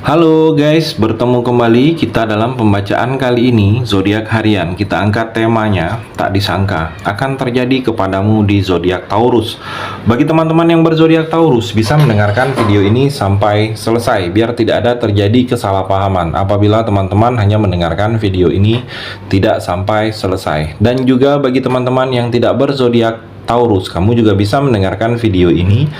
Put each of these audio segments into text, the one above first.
Halo guys, bertemu kembali kita dalam pembacaan kali ini zodiak harian. Kita angkat temanya, tak disangka akan terjadi kepadamu di zodiak Taurus. Bagi teman-teman yang berzodiak Taurus bisa mendengarkan video ini sampai selesai biar tidak ada terjadi kesalahpahaman apabila teman-teman hanya mendengarkan video ini tidak sampai selesai. Dan juga bagi teman-teman yang tidak berzodiak Taurus, kamu juga bisa mendengarkan video ini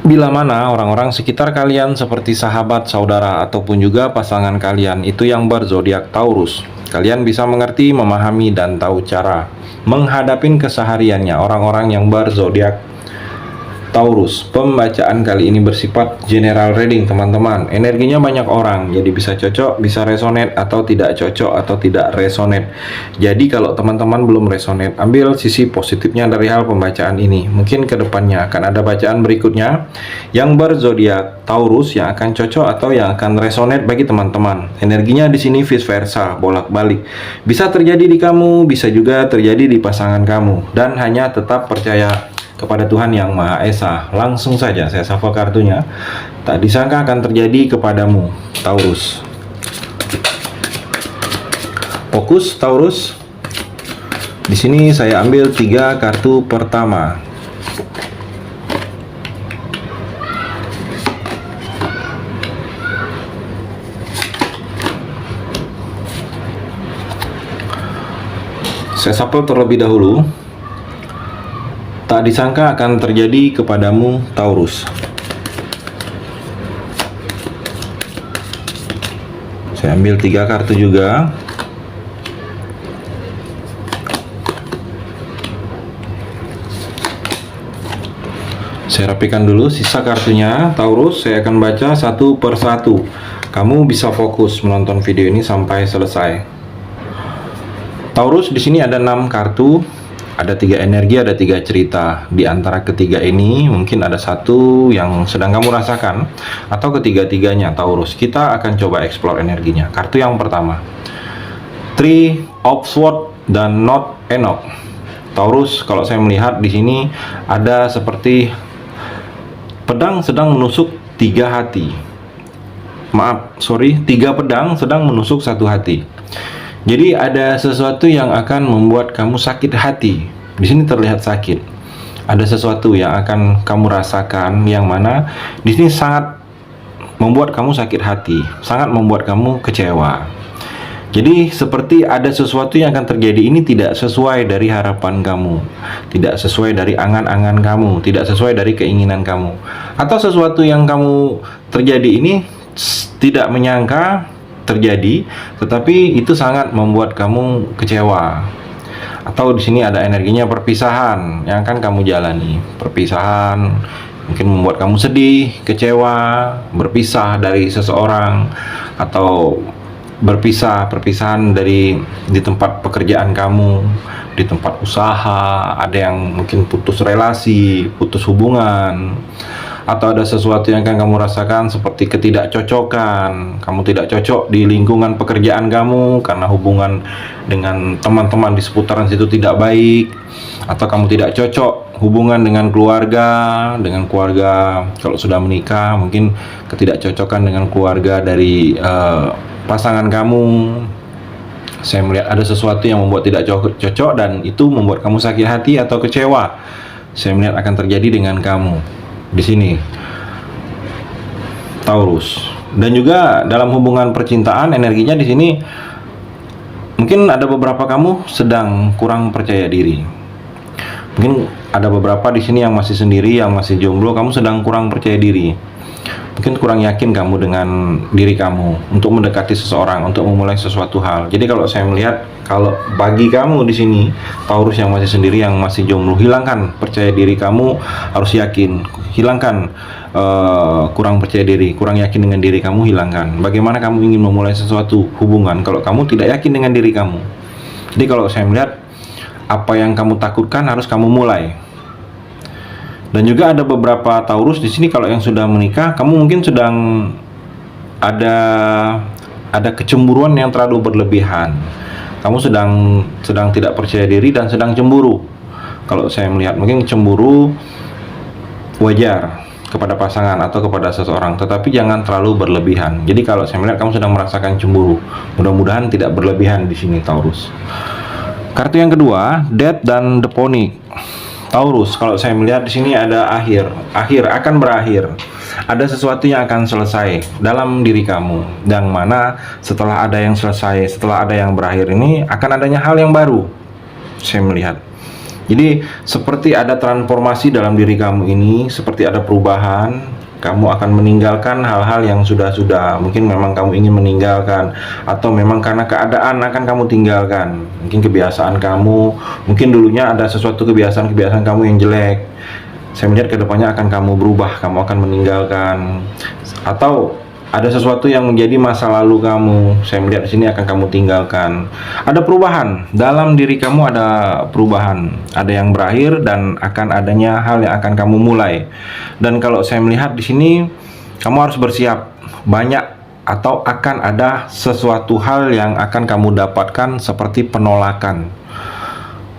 bila mana orang-orang sekitar kalian seperti sahabat, saudara, ataupun juga pasangan kalian itu yang berzodiak Taurus. Kalian bisa mengerti, memahami, dan tahu cara menghadapi kesehariannya orang-orang yang berzodiak Taurus. Pembacaan kali ini bersifat general reading teman-teman. Energinya banyak orang, jadi bisa cocok, bisa resonate, atau tidak cocok, atau tidak resonate. Jadi kalau teman-teman belum resonate, ambil sisi positifnya dari hal pembacaan ini. Mungkin kedepannya akan ada bacaan berikutnya yang berzodiak Taurus yang akan cocok atau yang akan resonate bagi teman-teman. Energinya di sini vice versa, bolak-balik. Bisa terjadi di kamu, bisa juga terjadi di pasangan kamu. Dan hanya tetap percaya kepada Tuhan Yang Maha Esa. Langsung saja saya shuffle kartunya. Tak disangka akan terjadi kepadamu, Taurus. Fokus Taurus. Di sini saya ambil 3 kartu pertama. Saya shuffle terlebih dahulu. Tak disangka akan terjadi kepadamu, Taurus. Saya ambil 3 kartu juga. Saya rapikan dulu sisa kartunya, Taurus. Saya akan baca satu per satu. Kamu bisa fokus menonton video ini sampai selesai. Taurus, di sini ada 6 kartu. Ada 3 energi, ada 3 cerita. Di antara ketiga ini mungkin ada satu yang sedang kamu rasakan, atau ketiga-tiganya Taurus. Kita akan coba explore energinya. Kartu yang pertama, Three of Swords dan Not Enough. Taurus, kalau saya melihat di sini ada seperti pedang sedang menusuk 3 hati. Maaf, sorry, 3 pedang sedang menusuk 1 hati. Jadi ada sesuatu yang akan membuat kamu sakit hati. Di sini terlihat sakit. Ada sesuatu yang akan kamu rasakan yang mana di sini sangat membuat kamu sakit hati, sangat membuat kamu kecewa. Jadi seperti ada sesuatu yang akan terjadi ini tidak sesuai dari harapan kamu, tidak sesuai dari angan-angan kamu, tidak sesuai dari keinginan kamu. Atau sesuatu yang kamu terjadi ini tidak menyangka terjadi, tetapi itu sangat membuat kamu kecewa. Atau di sini ada energinya perpisahan yang akan kamu jalani. Perpisahan mungkin membuat kamu sedih, kecewa, berpisah dari seseorang, atau perpisahan dari di tempat pekerjaan kamu, di tempat usaha. Ada yang mungkin putus relasi, putus hubungan, atau ada sesuatu yang akan kamu rasakan seperti ketidakcocokan. Kamu tidak cocok di lingkungan pekerjaan kamu karena hubungan dengan teman-teman di seputaran situ tidak baik, atau kamu tidak cocok hubungan dengan keluarga kalau sudah menikah, mungkin ketidakcocokan dengan keluarga dari pasangan kamu. Saya melihat ada sesuatu yang membuat tidak cocok dan itu membuat kamu sakit hati atau kecewa. Saya melihat akan terjadi dengan kamu di sini, Taurus. Dan juga dalam hubungan percintaan, energinya di sini mungkin ada beberapa kamu sedang kurang percaya diri. Mungkin ada beberapa di sini yang masih sendiri, yang masih jomblo, kamu sedang kurang percaya diri. Mungkin kurang yakin kamu dengan diri kamu untuk mendekati seseorang, untuk memulai sesuatu hal. Jadi kalau saya melihat, kalau bagi kamu di sini Taurus yang masih sendiri, yang masih jomblo, hilangkan percaya diri kamu, harus yakin. Hilangkan kurang percaya diri, kurang yakin dengan diri kamu, hilangkan. Bagaimana kamu ingin memulai sesuatu hubungan kalau kamu tidak yakin dengan diri kamu? Jadi kalau saya melihat, apa yang kamu takutkan harus kamu mulai. Dan juga ada beberapa Taurus di sini kalau yang sudah menikah, kamu mungkin sedang ada kecemburuan yang terlalu berlebihan. Kamu sedang tidak percaya diri dan sedang cemburu. Kalau saya melihat mungkin cemburu wajar. kepada pasangan atau kepada seseorang, tetapi jangan terlalu berlebihan. Jadi kalau saya melihat kamu sedang merasakan cemburu, mudah-mudahan tidak berlebihan di sini Taurus. Kartu yang kedua, Death dan The Phoenix. Taurus, kalau saya melihat di sini ada akhir akan berakhir. Ada sesuatu yang akan selesai dalam diri kamu, yang mana setelah ada yang selesai, setelah ada yang berakhir ini akan adanya hal yang baru. Saya melihat. Jadi seperti ada transformasi dalam diri kamu ini, seperti ada perubahan. Kamu akan meninggalkan hal-hal yang sudah-sudah. Mungkin memang kamu ingin meninggalkan, atau memang karena keadaan akan kamu tinggalkan. Mungkin kebiasaan kamu, mungkin dulunya ada sesuatu kebiasaan kamu yang jelek. Saya melihat kedepannya akan kamu berubah, kamu akan meninggalkan. Atau ada sesuatu yang menjadi masa lalu kamu, saya melihat di sini akan kamu tinggalkan. Ada perubahan dalam diri kamu, ada perubahan, ada yang berakhir dan akan adanya hal yang akan kamu mulai. Dan kalau saya melihat di sini, kamu harus bersiap banyak atau akan ada sesuatu hal yang akan kamu dapatkan seperti penolakan.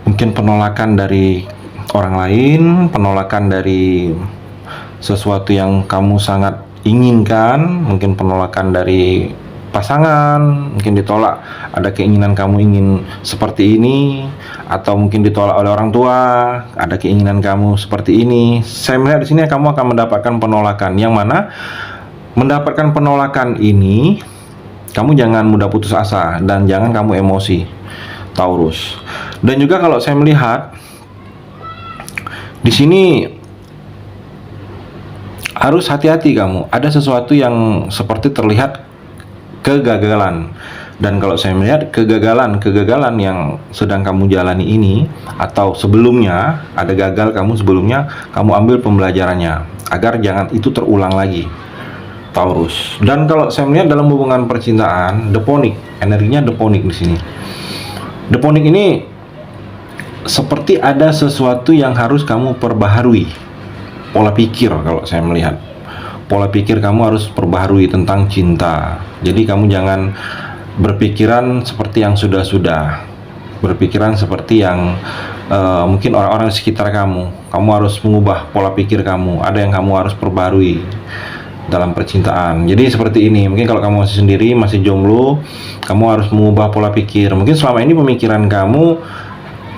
Mungkin penolakan dari orang lain, penolakan dari sesuatu yang kamu sangat inginkan, mungkin penolakan dari pasangan, mungkin ditolak, ada keinginan kamu ingin seperti ini, atau mungkin ditolak oleh orang tua, ada keinginan kamu seperti ini. Saya melihat di sini kamu akan mendapatkan penolakan, yang mana mendapatkan penolakan ini kamu jangan mudah putus asa dan jangan kamu emosi, Taurus. Dan juga kalau saya melihat di sini harus hati-hati kamu. Ada sesuatu yang seperti terlihat kegagalan. Dan kalau saya melihat kegagalan yang sedang kamu jalani ini, atau sebelumnya ada gagal kamu sebelumnya, kamu ambil pembelajarannya agar jangan itu terulang lagi, Taurus. Dan kalau saya melihat dalam hubungan percintaan, The Phoenix, energinya The Phoenix di sini. The Phoenix ini seperti ada sesuatu yang harus kamu perbaharui. Pola pikir, kalau saya melihat pola pikir kamu harus perbaharui tentang cinta. Jadi kamu jangan berpikiran seperti yang sudah-sudah, berpikiran seperti yang mungkin orang-orang di sekitar kamu. Kamu harus mengubah pola pikir kamu. Ada yang kamu harus perbaharui dalam percintaan. Jadi seperti ini, mungkin kalau kamu masih sendiri, masih jomblo, kamu harus mengubah pola pikir. Mungkin selama ini pemikiran kamu,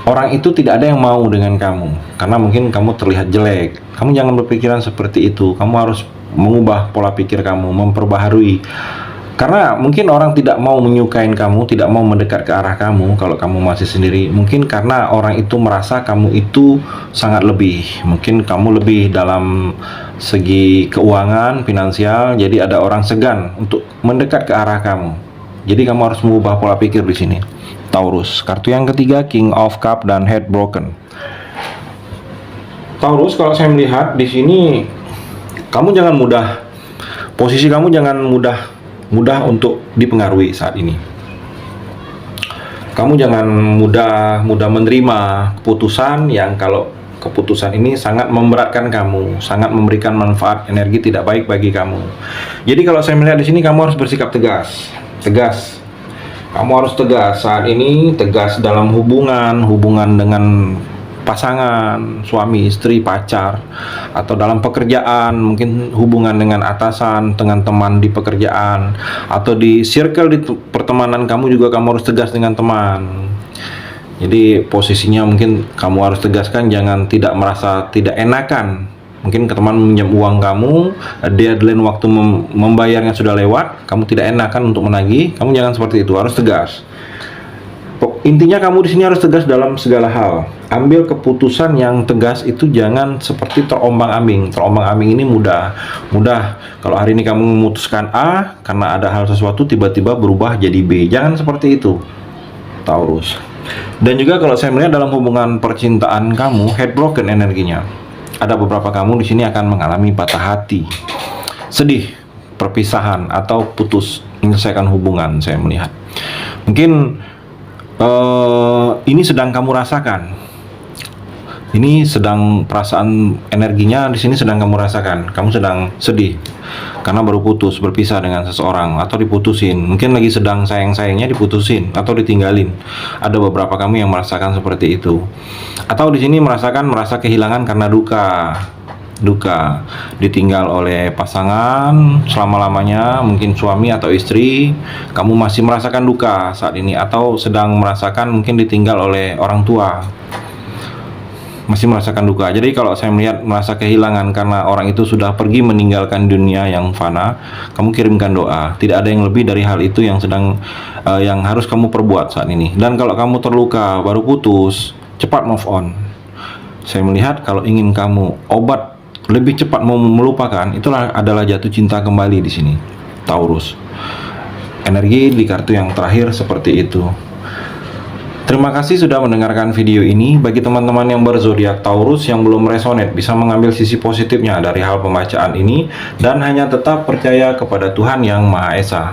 orang itu tidak ada yang mau dengan kamu karena mungkin kamu terlihat jelek. Kamu jangan berpikiran seperti itu. Kamu harus mengubah pola pikir kamu, memperbaharui. Karena mungkin orang tidak mau menyukain kamu, tidak mau mendekat ke arah kamu kalau kamu masih sendiri. Mungkin karena orang itu merasa kamu itu sangat lebih. Mungkin kamu lebih dalam segi keuangan, finansial. Jadi ada orang segan untuk mendekat ke arah kamu. Jadi kamu harus mengubah pola pikir di sini, Taurus. Kartu yang ketiga, King of Cup dan Heartbroken. Taurus, kalau saya melihat di sini, kamu jangan mudah, posisi kamu jangan mudah untuk dipengaruhi saat ini. Kamu jangan mudah menerima keputusan yang kalau keputusan ini sangat memberatkan kamu, sangat memberikan manfaat energi tidak baik bagi kamu. Jadi kalau saya melihat di sini, kamu harus bersikap tegas. Kamu harus tegas saat ini, tegas dalam hubungan dengan pasangan, suami, istri, pacar, atau dalam pekerjaan, mungkin hubungan dengan atasan, dengan teman di pekerjaan, atau di circle di pertemanan kamu juga kamu harus tegas dengan teman. Jadi posisinya mungkin kamu harus tegaskan, jangan tidak merasa tidak enakan. Mungkin ke teman meminjam uang kamu, deadline waktu membayarnya sudah lewat, kamu tidak enakan untuk menagih, kamu jangan seperti itu, harus tegas. Intinya kamu di sini harus tegas dalam segala hal. Ambil keputusan yang tegas itu, jangan seperti terombang-ambing. Terombang-ambing ini mudah. Kalau hari ini kamu memutuskan A karena ada hal sesuatu tiba-tiba berubah jadi B. Jangan seperti itu, Taurus. Dan juga kalau saya melihat dalam hubungan percintaan kamu, heartbroken energinya. Ada beberapa kamu di sini akan mengalami patah hati, sedih, perpisahan atau putus menyelesaikan hubungan. Saya melihat mungkin ini sedang kamu rasakan. Ini sedang perasaan energinya di sini sedang kamu rasakan. Kamu sedang sedih karena baru putus, berpisah dengan seseorang atau diputusin. Mungkin lagi sedang sayang-sayangnya diputusin atau ditinggalin. Ada beberapa kamu yang merasakan seperti itu. Atau di sini merasa kehilangan karena duka. duka, ditinggal oleh pasangan selama-lamanya, mungkin suami atau istri. Kamu masih merasakan duka saat ini, atau sedang merasakan mungkin ditinggal oleh orang tua, masih merasakan duka. Jadi kalau saya melihat merasa kehilangan karena orang itu sudah pergi meninggalkan dunia yang fana, kamu kirimkan doa. Tidak ada yang lebih dari hal itu yang yang harus kamu perbuat saat ini. Dan kalau kamu terluka baru putus, cepat move on. Saya melihat kalau ingin kamu obat lebih cepat mau melupakan, itulah adalah jatuh cinta kembali di sini, Taurus. Energi di kartu yang terakhir seperti itu. Terima kasih sudah mendengarkan video ini. Bagi teman-teman yang berzodiak Taurus yang belum resonate, bisa mengambil sisi positifnya dari hal pembacaan ini dan hanya tetap percaya kepada Tuhan Yang Maha Esa.